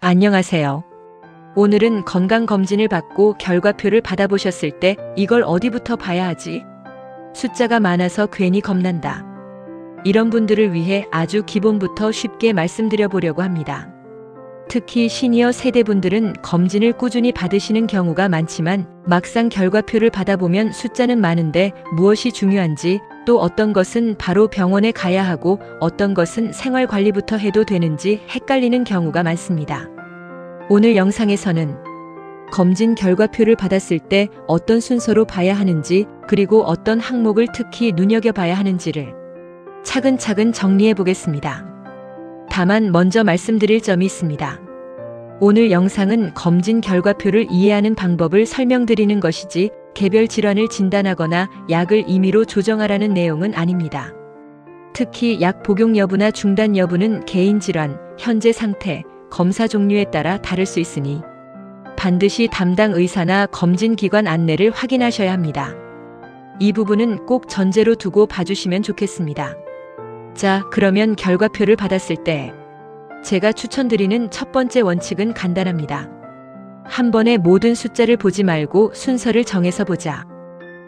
안녕하세요. 오늘은 건강검진을 받고 결과표를 받아보셨을 때 이걸 어디부터 봐야 하지? 숫자가 많아서 괜히 겁난다. 이런 분들을 위해 아주 기본부터 쉽게 말씀드려 보려고 합니다. 특히 시니어 세대분들은 검진을 꾸준히 받으시는 경우가 많지만 막상 결과표를 받아보면 숫자는 많은데 무엇이 중요한지, 또 어떤 것은 바로 병원에 가야 하고 어떤 것은 생활관리부터 해도 되는지 헷갈리는 경우가 많습니다. 오늘 영상에서는 검진 결과표를 받았을 때 어떤 순서로 봐야 하는지, 그리고 어떤 항목을 특히 눈여겨봐야 하는지를 차근차근 정리해 보겠습니다. 다만 먼저 말씀드릴 점이 있습니다. 오늘 영상은 검진 결과표를 이해하는 방법을 설명드리는 것이지 개별 질환을 진단하거나 약을 임의로 조정하라는 내용은 아닙니다. 특히 약 복용 여부나 중단 여부는 개인 질환, 현재 상태, 검사 종류에 따라 다를 수 있으니 반드시 담당 의사나 검진기관 안내를 확인하셔야 합니다. 이 부분은 꼭 전제로 두고 봐주시면 좋겠습니다. 자, 그러면 결과표를 받았을 때 제가 추천드리는 첫 번째 원칙은 간단합니다. 한 번에 모든 숫자를 보지 말고 순서를 정해서 보자.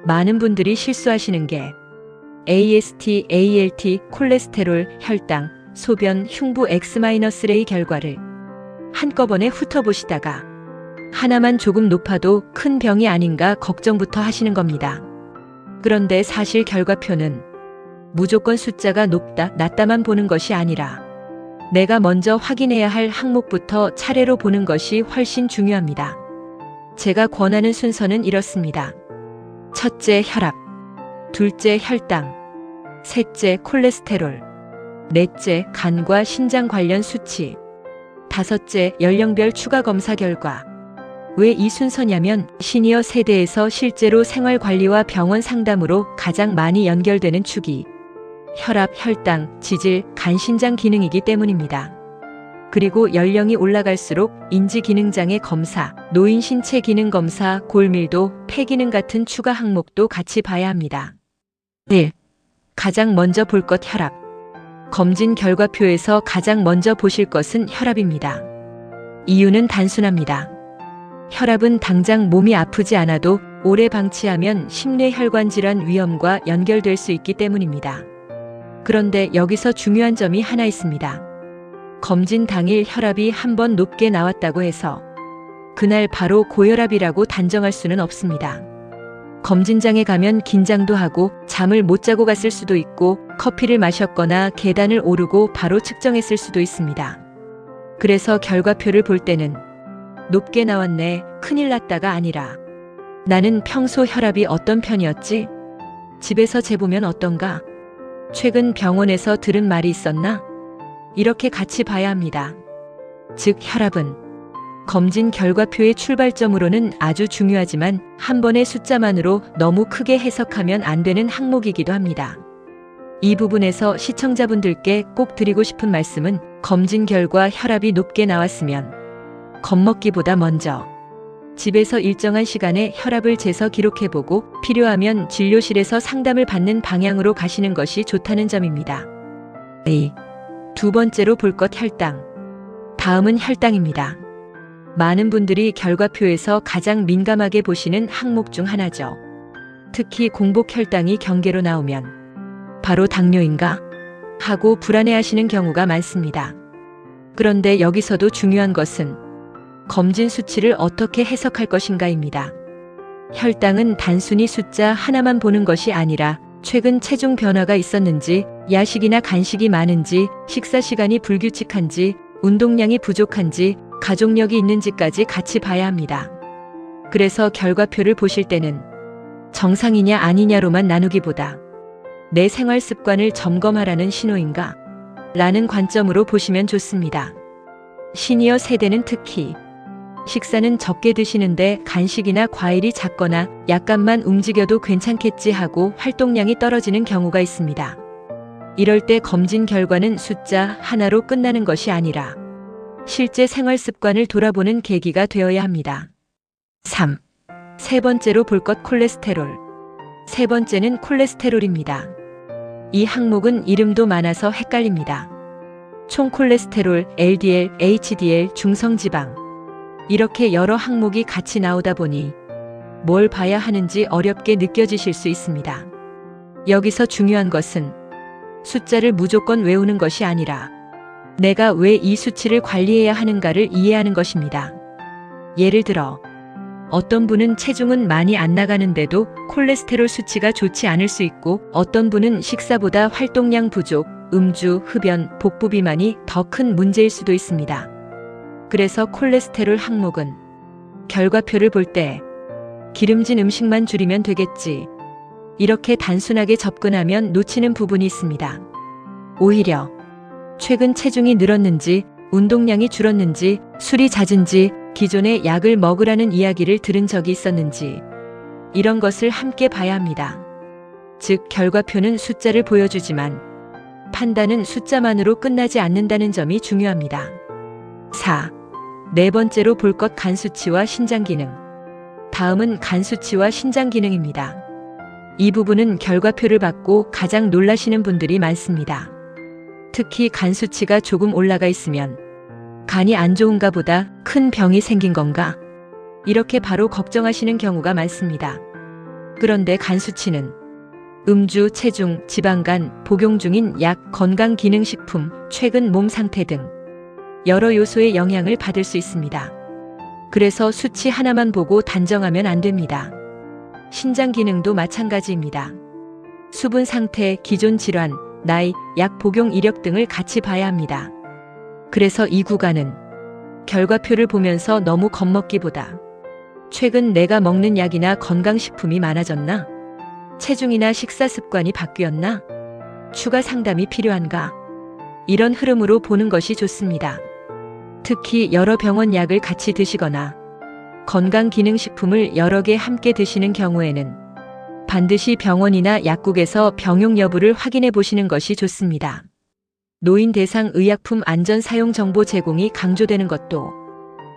많은 분들이 실수하시는 게 AST, ALT, 콜레스테롤, 혈당, 소변, 흉부 X-레이 결과를 한꺼번에 훑어보시다가 하나만 조금 높아도 큰 병이 아닌가 걱정부터 하시는 겁니다. 그런데 사실 결과표는 무조건 숫자가 높다, 낮다만 보는 것이 아니라 내가 먼저 확인해야 할 항목부터 차례로 보는 것이 훨씬 중요합니다. 제가 권하는 순서는 이렇습니다. 첫째, 혈압. 둘째, 혈당. 셋째, 콜레스테롤. 넷째, 간과 신장 관련 수치. 다섯째, 연령별 추가 검사 결과. 왜 이 순서냐면 시니어 세대에서 실제로 생활관리와 병원 상담으로 가장 많이 연결되는 축이 혈압, 혈당, 지질, 간, 신장 기능이기 때문입니다. 그리고 연령이 올라갈수록 인지기능장애 검사, 노인 신체 기능 검사, 골밀도, 폐기능 같은 추가 항목도 같이 봐야 합니다. 1. 가장 먼저 볼 것 혈압. 검진 결과표에서 가장 먼저 보실 것은 혈압입니다. 이유는 단순합니다. 혈압은 당장 몸이 아프지 않아도 오래 방치하면 심뇌혈관 질환 위험과 연결될 수 있기 때문입니다. 그런데 여기서 중요한 점이 하나 있습니다. 검진 당일 혈압이 한번 높게 나왔다고 해서 그날 바로 고혈압이라고 단정할 수는 없습니다. 검진장에 가면 긴장도 하고 잠을 못 자고 갔을 수도 있고 커피를 마셨거나 계단을 오르고 바로 측정했을 수도 있습니다. 그래서 결과표를 볼 때는 높게 나왔네, 큰일 났다가 아니라 나는 평소 혈압이 어떤 편이었지? 집에서 재보면 어떤가? 최근 병원에서 들은 말이 있었나? 이렇게 같이 봐야 합니다. 즉, 혈압은 검진 결과표의 출발점으로는 아주 중요하지만 한 번의 숫자만으로 너무 크게 해석하면 안 되는 항목이기도 합니다. 이 부분에서 시청자분들께 꼭 드리고 싶은 말씀은 검진 결과 혈압이 높게 나왔으면 겁먹기보다 먼저 집에서 일정한 시간에 혈압을 재서 기록해보고 필요하면 진료실에서 상담을 받는 방향으로 가시는 것이 좋다는 점입니다. 2. 두 번째로 볼 것 혈당. 다음은 혈당입니다. 많은 분들이 결과표에서 가장 민감하게 보시는 항목 중 하나죠. 특히 공복 혈당이 경계로 나오면 바로 당뇨인가? 하고 불안해하시는 경우가 많습니다. 그런데 여기서도 중요한 것은 검진 수치를 어떻게 해석할 것인가입니다. 혈당은 단순히 숫자 하나만 보는 것이 아니라 최근 체중 변화가 있었는지, 야식이나 간식이 많은지, 식사 시간이 불규칙한지, 운동량이 부족한지, 가족력이 있는지까지 같이 봐야 합니다. 그래서 결과표를 보실 때는 정상이냐 아니냐로만 나누기보다 내 생활 습관을 점검하라는 신호인가? 라는 관점으로 보시면 좋습니다. 시니어 세대는 특히 식사는 적게 드시는데 간식이나 과일이 작거나 약간만 움직여도 괜찮겠지 하고 활동량이 떨어지는 경우가 있습니다. 이럴 때 검진 결과는 숫자 하나로 끝나는 것이 아니라 실제 생활 습관을 돌아보는 계기가 되어야 합니다. 3. 세 번째로 볼 것 콜레스테롤. 세 번째는 콜레스테롤입니다. 이 항목은 이름도 많아서 헷갈립니다. 총 콜레스테롤, LDL, HDL, 중성지방. 이렇게 여러 항목이 같이 나오다 보니 뭘 봐야 하는지 어렵게 느껴지실 수 있습니다. 여기서 중요한 것은 숫자를 무조건 외우는 것이 아니라 내가 왜 이 수치를 관리해야 하는가를 이해하는 것입니다. 예를 들어 어떤 분은 체중은 많이 안 나가는데도 콜레스테롤 수치가 좋지 않을 수 있고, 어떤 분은 식사보다 활동량 부족, 음주, 흡연, 복부 비만이 더 큰 문제일 수도 있습니다. 그래서 콜레스테롤 항목은 결과표를 볼 때 기름진 음식만 줄이면 되겠지, 이렇게 단순하게 접근하면 놓치는 부분이 있습니다. 오히려 최근 체중이 늘었는지, 운동량이 줄었는지, 술이 잦은지, 기존에 약을 먹으라는 이야기를 들은 적이 있었는지, 이런 것을 함께 봐야 합니다. 즉, 결과표는 숫자를 보여주지만 판단은 숫자만으로 끝나지 않는다는 점이 중요합니다. 4. 네 번째로 볼 것 간 수치와 신장 기능. 다음은 간 수치와 신장 기능입니다. 이 부분은 결과표를 받고 가장 놀라시는 분들이 많습니다. 특히 간 수치가 조금 올라가 있으면 간이 안 좋은가 보다, 큰 병이 생긴 건가, 이렇게 바로 걱정하시는 경우가 많습니다. 그런데 간 수치는 음주, 체중, 지방간, 복용 중인 약, 건강기능식품, 최근 몸 상태 등 여러 요소의 영향을 받을 수 있습니다. 그래서 수치 하나만 보고 단정하면 안 됩니다. 신장 기능도 마찬가지입니다. 수분 상태, 기존 질환, 나이, 약 복용 이력 등을 같이 봐야 합니다. 그래서 이 구간은 결과표를 보면서 너무 겁먹기보다 최근 내가 먹는 약이나 건강식품이 많아졌나? 체중이나 식사 습관이 바뀌었나? 추가 상담이 필요한가? 이런 흐름으로 보는 것이 좋습니다. 특히 여러 병원 약을 같이 드시거나 건강기능식품을 여러 개 함께 드시는 경우에는 반드시 병원이나 약국에서 병용 여부를 확인해 보시는 것이 좋습니다. 노인 대상 의약품 안전 사용 정보 제공이 강조되는 것도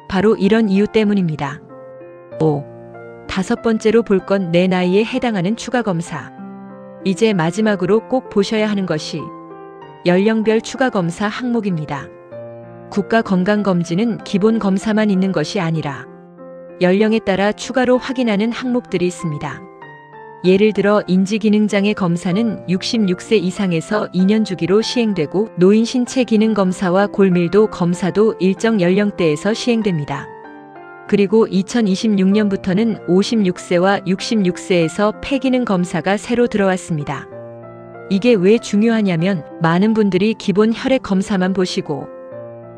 바로 이런 이유 때문입니다. 5. 다섯 번째로 볼 건 내 나이에 해당하는 추가 검사. 이제 마지막으로 꼭 보셔야 하는 것이 연령별 추가 검사 항목입니다. 국가건강검진은 기본 검사만 있는 것이 아니라 연령에 따라 추가로 확인하는 항목들이 있습니다. 예를 들어 인지기능장애 검사는 66세 이상에서 2년 주기로 시행되고, 노인 신체기능검사와 골밀도 검사도 일정 연령대에서 시행됩니다. 그리고 2026년부터는 56세와 66세에서 폐기능 검사가 새로 들어왔습니다. 이게 왜 중요하냐면 많은 분들이 기본 혈액 검사만 보시고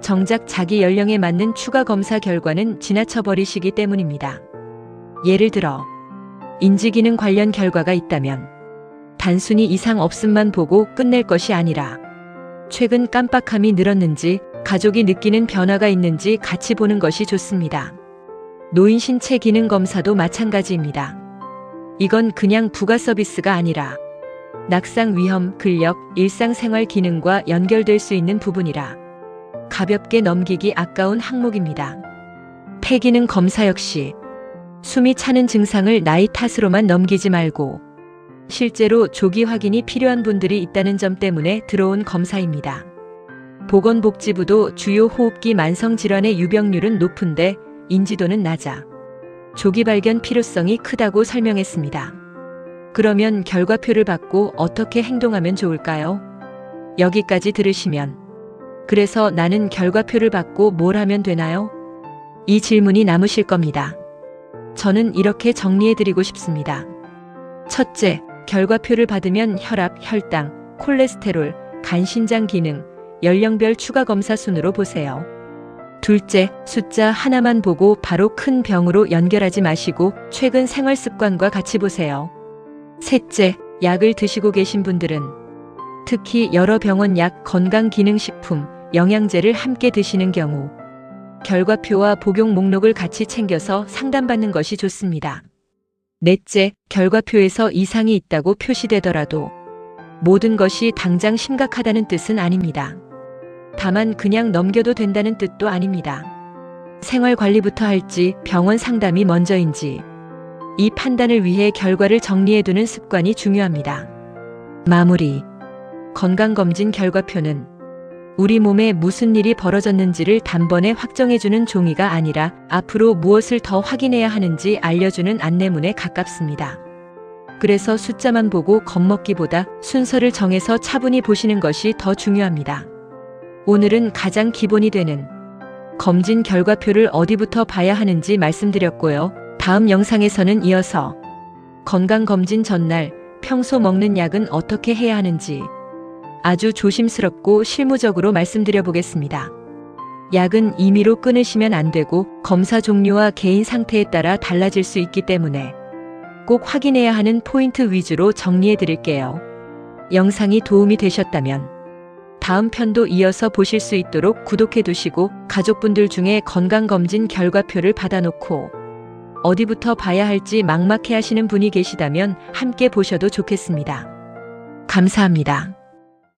정작 자기 연령에 맞는 추가 검사 결과는 지나쳐버리시기 때문입니다. 예를 들어 인지기능 관련 결과가 있다면 단순히 이상 없음만 보고 끝낼 것이 아니라 최근 깜빡함이 늘었는지, 가족이 느끼는 변화가 있는지 같이 보는 것이 좋습니다. 노인 신체 기능 검사도 마찬가지입니다. 이건 그냥 부가 서비스가 아니라 낙상 위험, 근력, 일상생활 기능과 연결될 수 있는 부분이라 가볍게 넘기기 아까운 항목입니다. 폐기능 검사 역시 숨이 차는 증상을 나이 탓으로만 넘기지 말고 실제로 조기 확인이 필요한 분들이 있다는 점 때문에 들어온 검사입니다. 보건복지부도 주요 호흡기 만성질환의 유병률은 높은데 인지도는 낮아 조기 발견 필요성이 크다고 설명했습니다. 그러면 결과표를 받고 어떻게 행동하면 좋을까요? 여기까지 들으시면 그래서 나는 결과표를 받고 뭘 하면 되나요? 이 질문이 남으실 겁니다. 저는 이렇게 정리해드리고 싶습니다. 첫째, 결과표를 받으면 혈압, 혈당, 콜레스테롤, 간, 신장 기능, 연령별 추가 검사 순으로 보세요. 둘째, 숫자 하나만 보고 바로 큰 병으로 연결하지 마시고 최근 생활 습관과 같이 보세요. 셋째, 약을 드시고 계신 분들은 특히 여러 병원 약, 건강기능식품, 영양제를 함께 드시는 경우 결과표와 복용 목록을 같이 챙겨서 상담받는 것이 좋습니다. 넷째, 결과표에서 이상이 있다고 표시되더라도 모든 것이 당장 심각하다는 뜻은 아닙니다. 다만 그냥 넘겨도 된다는 뜻도 아닙니다. 생활관리부터 할지 병원 상담이 먼저인지 이 판단을 위해 결과를 정리해두는 습관이 중요합니다. 마무리. 건강검진 결과표는 우리 몸에 무슨 일이 벌어졌는지를 단번에 확정해주는 종이가 아니라 앞으로 무엇을 더 확인해야 하는지 알려주는 안내문에 가깝습니다. 그래서 숫자만 보고 겁먹기보다 순서를 정해서 차분히 보시는 것이 더 중요합니다. 오늘은 가장 기본이 되는 검진 결과표를 어디부터 봐야 하는지 말씀드렸고요. 다음 영상에서는 이어서 건강검진 전날 평소 먹는 약은 어떻게 해야 하는지 아주 조심스럽고 실무적으로 말씀드려 보겠습니다. 약은 임의로 끊으시면 안 되고 검사 종류와 개인 상태에 따라 달라질 수 있기 때문에 꼭 확인해야 하는 포인트 위주로 정리해 드릴게요. 영상이 도움이 되셨다면 다음 편도 이어서 보실 수 있도록 구독해 두시고 가족분들 중에 건강검진 결과표를 받아놓고 어디부터 봐야 할지 막막해 하시는 분이 계시다면 함께 보셔도 좋겠습니다. 감사합니다.